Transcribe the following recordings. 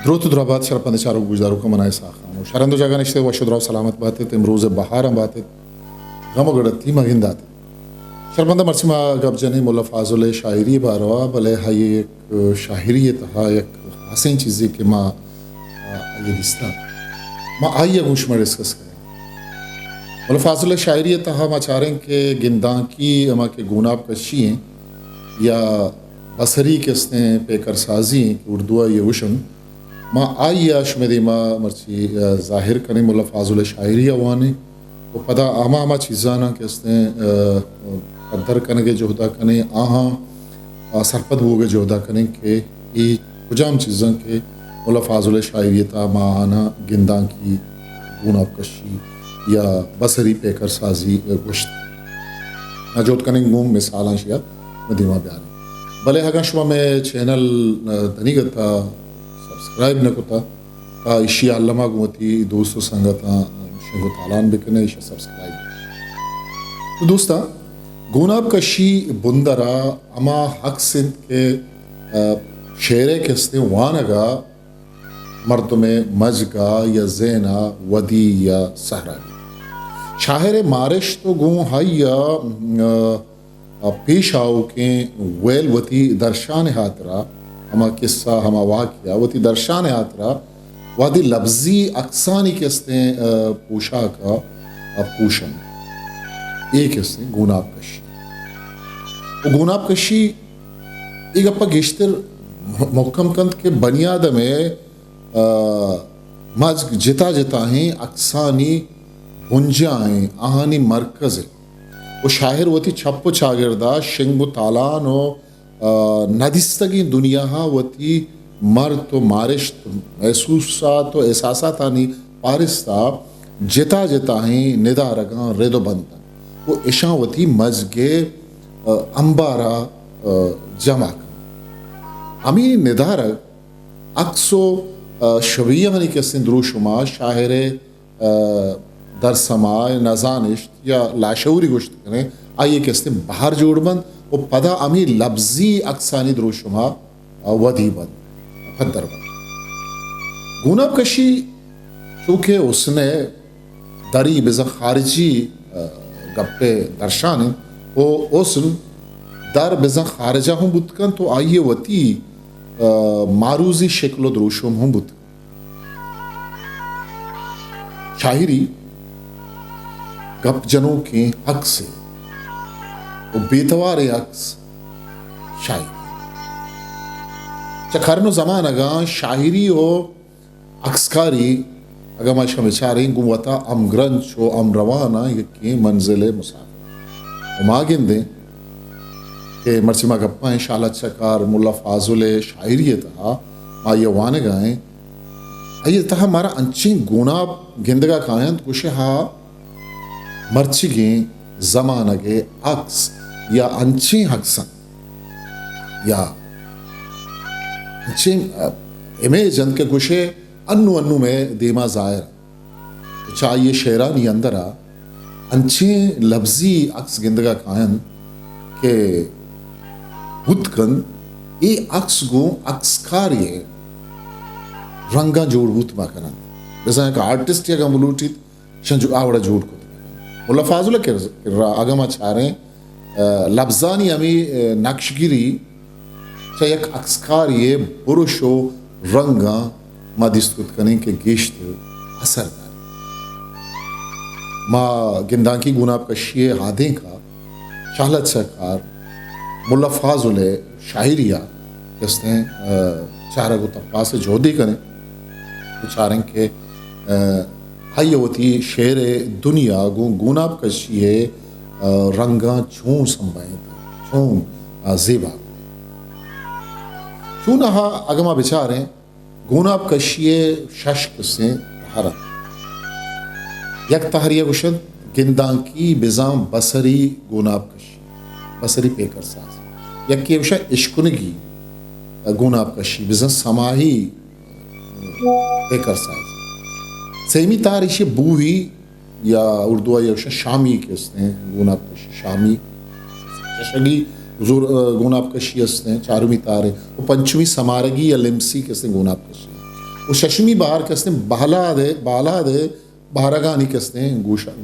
درود و درآباد شرپند چارو گوزدارو کو منای ساخام شرندو جگہ نشتے و شدراو سلامت باتت امروز بهارم باتت غم گڑتی مگندات شرپند مرسی ما گب جنی مولا فاضل شاعری باروا بلے ہے ایک شاعری تھا ایک حسین چیزی کہ ما یہ دستا ما آئیے گوش میں ڈسکس کریں مولا فاضل شاعری تھا ما چاریں کہ گندان کی اما کے گوناب کشی ہیں یا بصری کسنے پیکر سازی اردو یہ وشن ما آئیا شمدی ما مرچی ظاہر کریں مولا فاضل شاعری اوانے وہ پدا آما چیزانا کسنے قدر کرنے کے جہدہ کریں آہاں سرپد بوگے جہدہ کریں کہ یہ کجام چیزاں کے مولا فاضل شاعری تا ما آنا گندان کی گوناب کشی یا بصری پیکر سازی گوشت نجوت کریں گوم مثالاں شیا مدیمہ بیانی بلے ہگا شما میں چینل دنیگت تھا سبسکرائب نکتا تا اشی علمہ گوتی دوستو سنگتا شنگو تالان بکنے اشی سبسکرائب تو دوستا گوناب کشی بندرا اما حق سندھ کے شیرے کستے وانگا مردم مجگا یا زینا ودی یا سہرانی شاہر مارش تو گون ہائی یا پیش آؤ کے ویل وتی درشان ہاترا ہما قصہ ہما واقعہ وتی درشان ہاترا وادی لفظی اقسانی کستے پوشاکا پوشن ایک کستے گوناب کشی وہ گوناب کشی ایک اپا گشتر محکم کند کے بنیاد میں مجگ جتا جتا ہیں اقسانی بنجائیں آہانی مرکز ہیں وہ شاہر وتی چھپ چاگردہ شنگ تالان و ندستگی دنیا ہاں وتی مرد و مارشت محسوسات و احساسات آنی پارستا جتا جتا ہیں ندا رگاں ردو بندن وہ اشاں وتی مجگے انبارا جمع کر امی ندا رگ اکسو شبیہ ہنی کے سندرو شما شاہر در سماع نزانشت یا لاشعوری گوشت کریں آئیے کستے باہر جوڑ بند و پدا امی لفظی اقسانی درو شما ودی بند پدر بند گوناب کشی چونکہ اس نے دری بزن خارجی گپے درشانے وہ اسن در بزن خارجہ ہوں بودکن تو آئیے وتی معروضی شکل و دروشم ہوں بودکن شاعری گپ جنوں کے حق سے وہ بیتوار عکس شاعری چکھرنو زمان اگاں شاعری و عکسکاری اگا ما شما بچاریں گوتا ام گرنچ و ام روانا یکی منزل مسافر و ما گندیں کہ مرسی ما گپائیں شالت چکار مولا فاضل شاعری تھا ما یہ وانے گائیں یہ تہا ہمارا انچیں گوناب گندگا کائیں کچھ ہاں مرچی گیں زمانہ گے عکس یا انچیں حقسن یا انچیں امیجن کے گوشے انو میں دیما ظاہر چاہیے شیرانی اندرا انچیں لفظی عکس گندگا کائن کہ بودکن ای عکس گو عکسکاری رنگا جوڑ بوت ما کنن بزن ایک آرٹسٹ یا گا ملوٹیت شنجو آوڑا جوڑ کو مولا فاضل کر رہا آگا ما چاریں لفظانی امی نقشگیری چاہے ایک اکسکاری برش و رنگا ما دستکت کریں کہ گیشت اثر دار ما گندان کی گوناب کشی ہادیں کا شالت سرکار مولا فاضل شاعریہ جس نے چارہ کو تپا سے جودی کریں چاریں کہ ہائی ہوتی شعر دنیا گوناب کشی رنگاں چون سنبائیں چون زیبا چون ہاں اگما بچاریں گوناب کشی ششک سے حرم یک تحریہ گوشن گندان کی بزام بصری گوناب کشی بصری پیکر ساز یک کی وشا اشکنگی گوناب کشی بزام سماہی پیکر ساز سیمی تاریشی بوہی یا اردو یا شامی کے اس نے گوناب کشی شامی چشگی گوناب کشی اس نے چارمی تارے وہ پنچمی سمارگی یا لمسی کے اس نے گوناب کشی وہ ششمی بہار کستے بالا دے بہارگانی کستے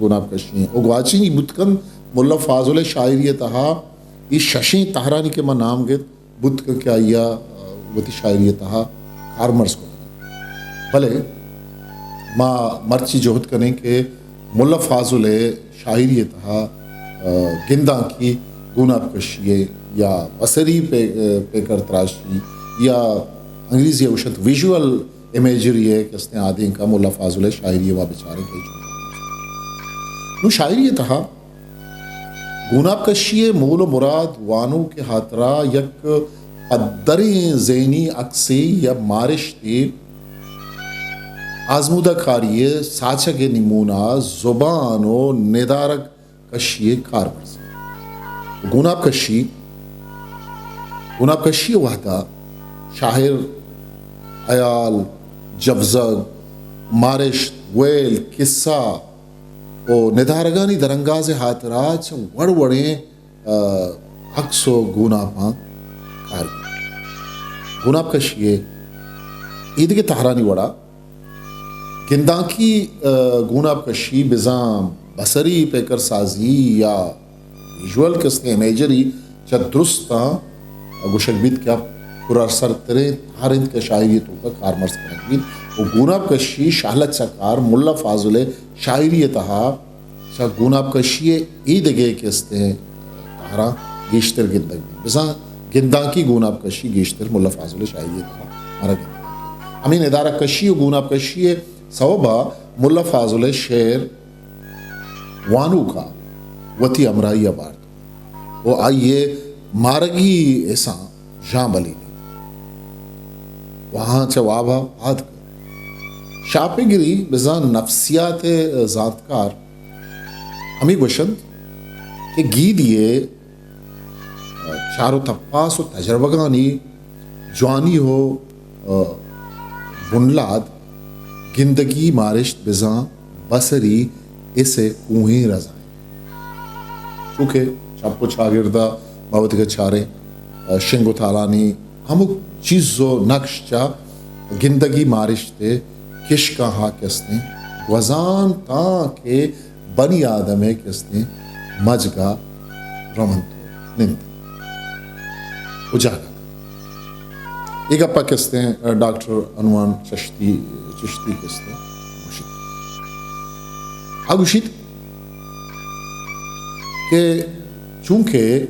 گوناب کشی او گواچی بتکن ملا فاضل شاعری تہا یہ ششی تہرانی کے من نام گت بت کیا یا وتی شاعری تہا کارمرز کو بھلے ما مرچی جوہد کریں کہ ملا فاضل شاعری تہا گندہ کی گوناب کشی یا بصری پیکر تراشی یا انگریزی اوشت ویژول امیجری ہے کس نے آدھیں کا ملا فاضل شاعری و بیچارے کے نو شاعری تہا گوناب کشی مول و مراد وانو کے ہاترا یک پدری ذہنی اکسی یا مارش تی آزمودہ کاری ساچگ نمونہ زبان و ندارگ کشی کارمرز گوناب کشی وحدہ شاعر عیال جفزگ مارش ویل قصہ او ندارگانی درنگاز ہاتراج وڑ وڑیں عکس و گوناباں کاری گوناب کشی عید کے تہرانی وڑا گنداں کی گوناب کشی بزام بصری پیکر سازی یا ویژول کس نے امیجری چا درستا گوشک بیت کیا پورا سر ترے تارند کے شاعری تو کا کارمرز کریں بیت وہ گوناب کشی شاہلت سکار ملا فاضل شاعری تہا چا گوناب کشی عید گے کس نے تہرا گیشتر گندگ بزاں گنداں کی گوناب کشی گیشتر ملا فاضل شاعری تہا ہمارا گندگ امین ادارہ کشی و گوناب کشی سوابا ملا فاضل شعر وانو کا وتی امرائی آبارد وہ آئیے مارگی ایسا جان بلی نہیں وہاں چوابا بات کر شاپے گری بزان نفسیات ذاتکار ہمیں گوشند کہ گی دیے چارو تپاس و تجربگانی جوانی ہو بنلاد گندگی مارشت بزان بصری اسے کوہیں رضائیں چونکہ چاپ کو چاگردہ باوتی کے چارے شنگو تالانی ہمک چیزو نقش چا گندگی مارشتے کش کہاں کسنے وزان تاں کے بنی آدمے کسنے مجگا رمنتو نند اجاگا ایک اپا کستے ڈاکٹر عنوان چشتی کستے آگوشید کہ چونکہ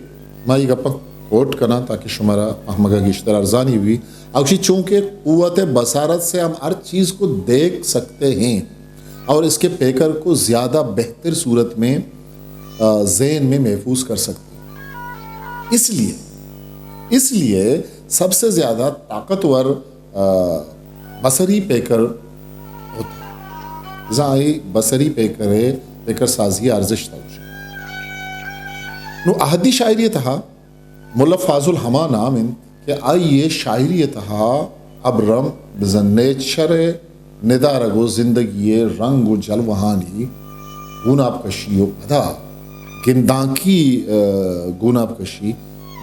میں ایک اپا کوٹ کرنا تاکہ شمارا احمقہ کی اشتر ارزانی ہوئی آگوشید چونکہ قوت بصارت سے ہم ہر چیز کو دیکھ سکتے ہیں اور اس کے پیکر کو زیادہ بہتر صورت میں ذہن میں محفوظ کر سکتے ہیں اس لیے سب سے زیادہ طاقتور بصری پیکر ہوتا ہے زائی بصری پیکر سازی ارزش تھا نو احدی شاعری تہا ملا فاضل ہما نامن کہ آئیے شاعری تہا ابرم بزنیت شر ندارگو زندگی رنگ و جلوہانی گوناب کشی و پدا گندانکی گوناب کشی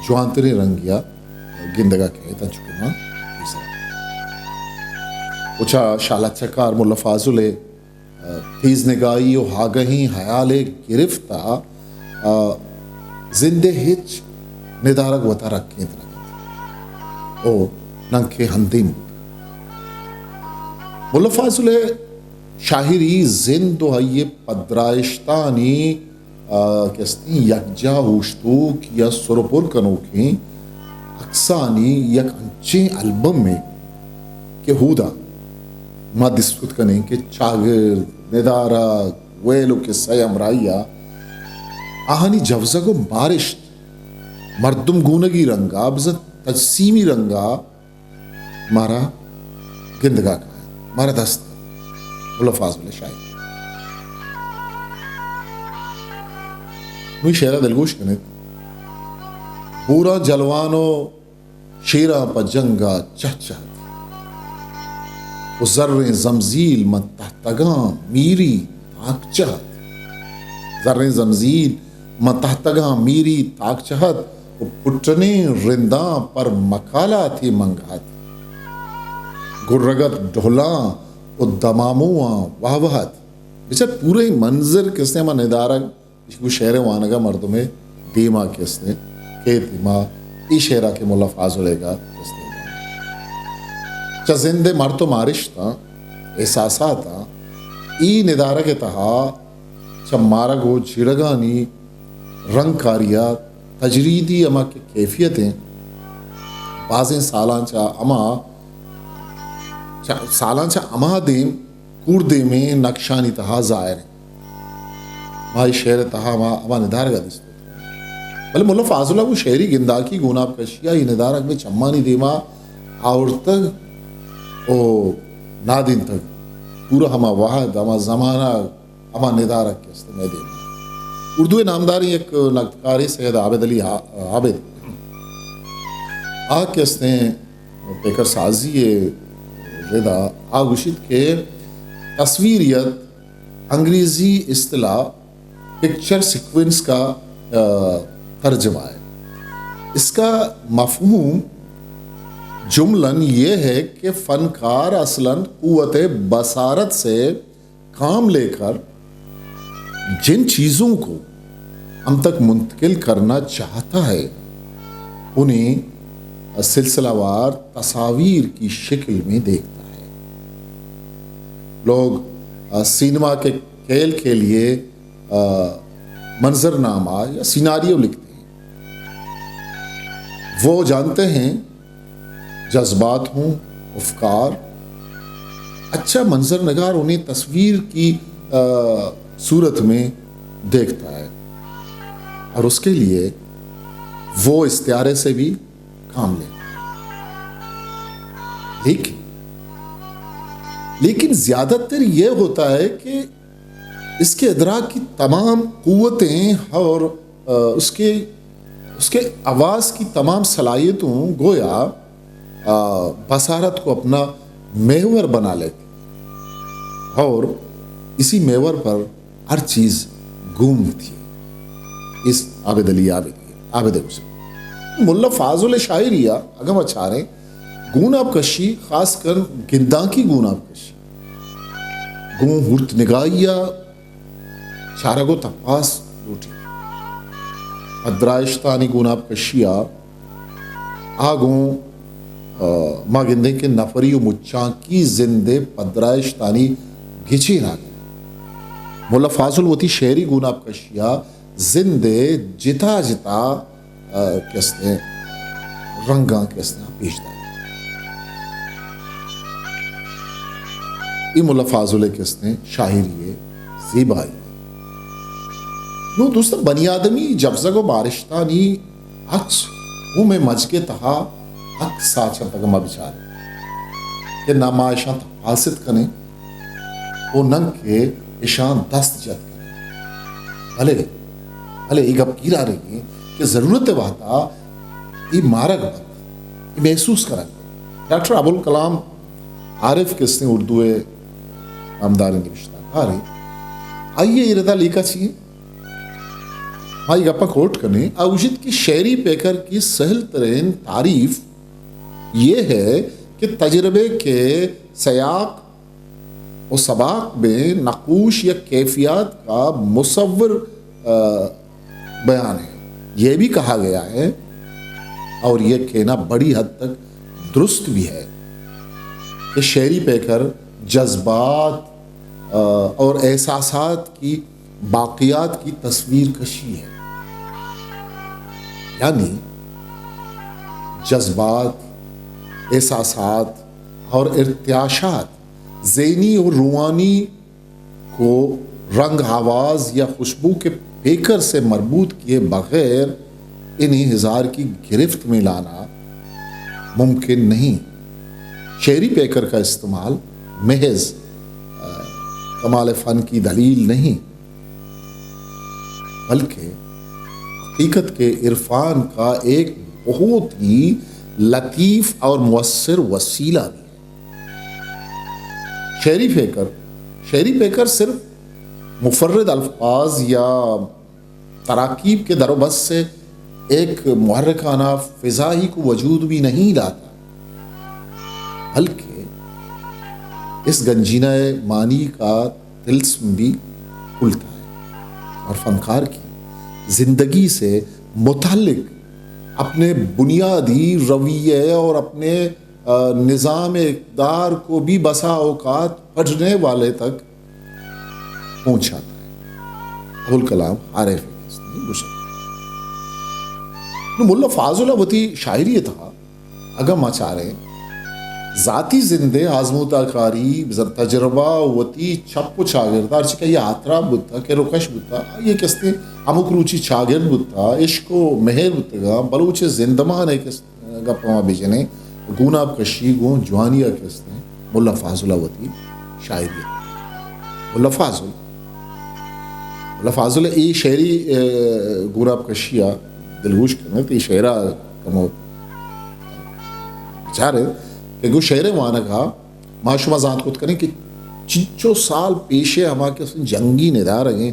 جوانتری رنگیا گندگا کہتا چکے ماں اچھا شالت چکار ملا فاضل تیز نگاہی و ہاگہی حیال گرفتہ زندے ہچ ندارگ وطا رکھیں ترگت او ننکے ہندیم ملا فاضل شاہری زند و حی پدرائشتانی کستی یکجا ہوشتوک یا سرپور کنوکیں اکسانی یک انچیں البم میں کہ ہودا ما دسکت کریں کہ چاگر ندارہ ویلو کے سیم رائیا آہانی جوزگو مارشت مردم گونگی رنگا بزن تجسیمی رنگا مارا گندگا کا ہے مارا دست ملا فاضل شاعر نوی شعرہ دلگوش کنے پورا جلوانو شیرہ پا جنگا چہچہت و ذر زمزیل من تحتگاں میری تاک چہت ذر زمزیل من تحتگاں میری تاک چہت و پٹنے رنداں پر مکالا تھی منگات گرگت ڈھولاں و دمامواں واہوہت بچہ پورے منظر کس نے ما ندارک کو شہر وانگا مردمے دیما کس نے کہ دیما ای شہرہ کے مولا فاضلے گا کس نے چا زندے مرتو مارشتا احساساتا ای ندارک تہا چا مارگو جھڑگانی رنگ کاریات تجریدی اما کی کیفیتیں بازیں سالان چا اما دیم کوردے میں نقشانی تہا ظاہر ہیں مائی شہر تہا اما ندارگا دستو بلے مولا فاضلہ کو شہری گنداکی گوناب کشیا ہی ندارگ میں چمانی دیما آور تک او نادین تک پورا ہما واحد ہما زمانہ ہما ندارگ کے استعمال دیما اردو نامداری ایک نقدکاری سید عابد علی عابد آگ کے اس نے پیکر سازی ردا آگوشید کے تصویریت انگریزی اصطلاح پکچر سیکوینس کا ترجمہ ہے. اس کا مفہوم جملاً یہ ہے کہ فنکار اصلاً قوت بصارت سے کام لے کر جن چیزوں کو ہم تک منتقل کرنا چاہتا ہے انہیں سلسلہ وار تصاویر کی شکل میں دیکھتا ہے. لوگ سینما کے کھیل کے لیے منظرنامہ یا سیناریو لکھتے ہیں. وہ جانتے ہیں جذبات ہوں افکار. اچھا منظر نگار انہیں تصویر کی صورت میں دیکھتا ہے اور اس کے لیے وہ استعارے سے بھی کام لیتا ہے. لیکن زیادہ تر یہ ہوتا ہے کہ اس کے ادراک کی تمام قوتیں اور اس کے آواز کی تمام صلاحیتوں گویا بصارت کو اپنا محور بنا لیتے اور اسی محور پر ہر چیز گھومتی ہے. اس عابد علی عابد مولا فاضل شاعریہ اگم اچھارے گوناب کشی خاص کر گنداں کی گوناب کشی گون ہورت نگاہیا چارگو تپاس روٹی ادرائشتانی گوناب کشیا آگوں ماں گندے کے نفری و مچاں کی زندے پدرائشتانی گھچی ناگی. مولا فاضل وتی شہری گوناب کشیا زندے جتا کس نے رنگاں کس نے پیش داری. ای مولا فاضل کس نے شاعری زیبائی نو دوست بنی آدمی جب زگو بارشتانی عکس ہوں میں مجھ کے تہا حق ساچا تگمہ بچارے کہ ناما اشان تحاست کنے وہ ننگ کے اشان دست جت کنے بھلے ایک اب گیرا رہی کہ ضرورت واتا ای مارگ بند ای محسوس کرن. ڈاکٹر ابوالکلام عارف کس نے اردو امداری نوشتہ کاری آئیے ارادہ لکھا چاہیے ہائی گپا کوٹ کرنے آوشت کی شعری پیکر کی سہل ترین تعریف یہ ہے کہ تجربے کے سیاق و سباق میں نقوش یا کیفیات کا مصور بیان ہے. یہ بھی کہا گیا ہے اور یہ کہنا بڑی حد تک درست بھی ہے کہ شعری پیکر جذبات اور احساسات کی باقیات کی تصویر کشی ہے. یعنی جذبات احساسات اور ارتعاشات ذہنی اور روحانی کو رنگ آواز یا خوشبو کے پیکر سے مربوط کیے بغیر انہیں ہزار کی گرفت میں لانا ممکن نہیں. شعری پیکر کا استعمال محض کمال فن کی دلیل نہیں بلکہ حقیقت کے عرفان کا ایک بہت ہی لطیف اور مؤثر وسیلہ بھی ہے. شعری پیکر صرف مفرد الفاظ یا تراکیب کے در و بس سے ایک محرکانہ فضا ہی کو وجود بھی نہیں لاتا بلکہ اس گنجینہ معنی کا طلسم بھی کھلتا ہے اور فنکار کی زندگی سے متعلق اپنے بنیادی رویے اور اپنے نظام اقدار کو بھی بسا اوقات پڑھنے والے تک پہنچاتا ہے. ابوالکلام عارف ملا فاضل وتی شاعری تھا اگم آچارے ذاتی زندے آزموتا کاری تجربہ وتی چھپ چاگردار چکا یہ آترا بتا کہ رکش بتا یہ کستے امک روچی چاگرد بتا عشق و مہر بتگا بلوچ زندمان ہے کس گپا بیجنے گوناب کشی گون جوانیہ کستے ملا فاضل وتی شاعری ملا فاضل ای شعری گوناب کشیہ دلگوش کرنے تی شعرہ کمو چارے کہ گو شعر مانا کہا ما شما ذات خود کریں کہ چچو سال پیشے ہما کے جنگی ندار ہیں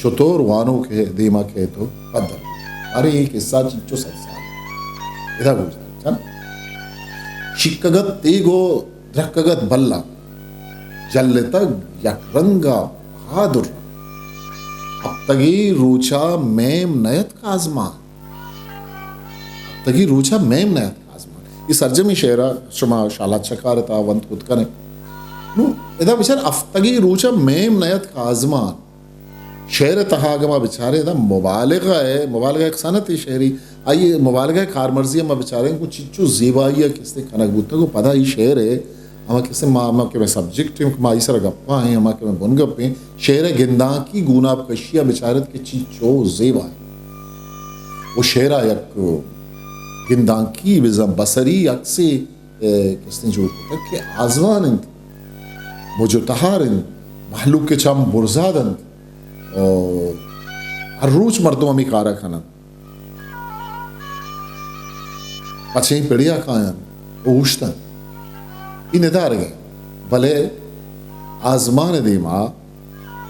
چطور وانو کے دیما کے تو قدر ارے یہ قصہ چچو 7 سال ادھا گوشتا شکگت تیگو درکگت بلا جلتا یک رنگا بہادر اب تگی روچا میم نیت کازمان تگی روچا میم نیت یہ سرجمی شعرہ شما شالات شکارتا ونت خود کریں نو ادا بچار افتگی روچا میم نیت کازمان شعر تحاگمہ بچارے ادا مبالغہ ہے مبالغہ ایک سنت شعری آئیے مبالغہ کارمرزی ہم بچارے کو چچو زیبائیہ کستے کھنک بوتا کو پدا ہی شعر ہے ہما کسے ہما کے میں سبجیکٹ ہیں ہما اس طرح گپا ہیں ہما کے میں بن گپ ہیں شعر گندان کی گوناب کشیہ بچارت کے چچو زیبا ہے وہ شعرہ یک گندان کی بزم بصری اکسی کس نے جو ہوتا کہ آزوان انت مجتہار انت محلوق کے چم برزاد انت ہر روچ مردم ہمی کارا کھنن پچھیں پیڑیا کھائن اوشتن این ادار گئے بلے آزمان دیما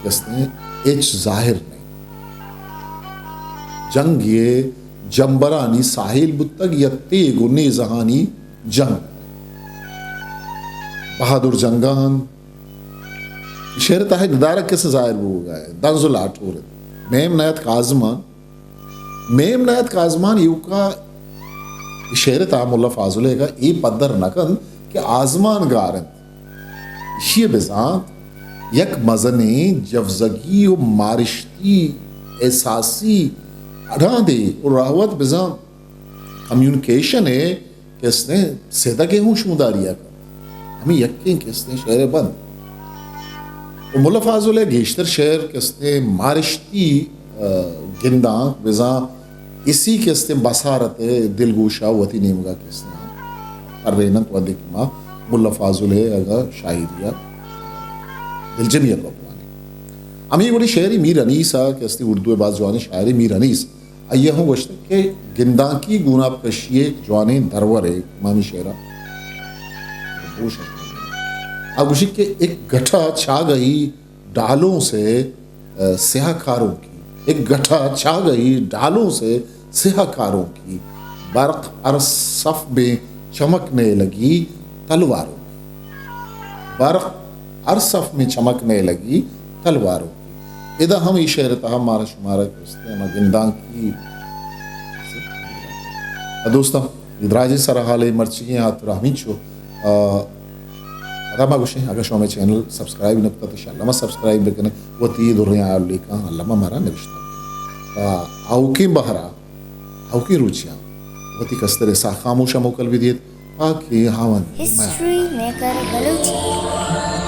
کس نے ایچ ظاہر نہیں جنگ یہ جنبرانی ساحل بتگ یا تیگو نیزہانی جنگ بہادر جنگان شہر تاہی ندارک کس ظاہر ہو گئے دنزل آٹھو رہے میم نیت کازمان یو کا شہر تاہم اللہ فاضلے گا ای پدر نکن کہ آزمان گارن یہ بزانت یک مزنی جفزگی و مارشتی احساسی اڑھان دے اور راوت بزام کمیونکیشن ہے کہ اس نے سیدہ کے ہوں شمداریہ کا ہمیں یقین کہ اس نے شعر بند ملا فاضل ہے گیشتر شعر کہ اس نے مارشتی گندان بزام اسی کے اس نے بسارت دلگوشا وطی نیمگا کہ اس نے ارینت و دکما ملا فاضل ہے اگر شاعریہ دلجمیت بپوانے ہمیں بڑی شعری میر انیسا کہ اس نے اردو بعض جوانی شاعری میر انیس یہ ہوں گوشتا کہ گندان کی گوناب کشیے جوانے درور ہے امامی شعرہ اب گوشی کہ ایک گھٹا چھا گئی ڈالوں سے سیاہ کاروں کی ایک گھٹا چھا گئی ڈالوں سے سیاہ کاروں کی برق ارصف میں چمکنے لگی تلواروں کی برق ارصف میں چمکنے لگی تلواروں کی ادا ہم یہ شعر تھا ہمارا شمارہ کرستے ہیں گندان کی دوستا ادراجی سرحالے مرچی ہاتھ رحمین چھو ادا ما گوشیں اگر شو میں چینل سبسکرائب نکتا تو انشاءاللہ ما سبسکرائب بکنے وہ تی دور رہے ہیں آل لیکا اللہ ما مارا نوشتا آوکی بہرا آوکی روچیاں وہ تی کستر سا خاموشہ موکل بھی دیت پاکی ہاون History Maker Baluchi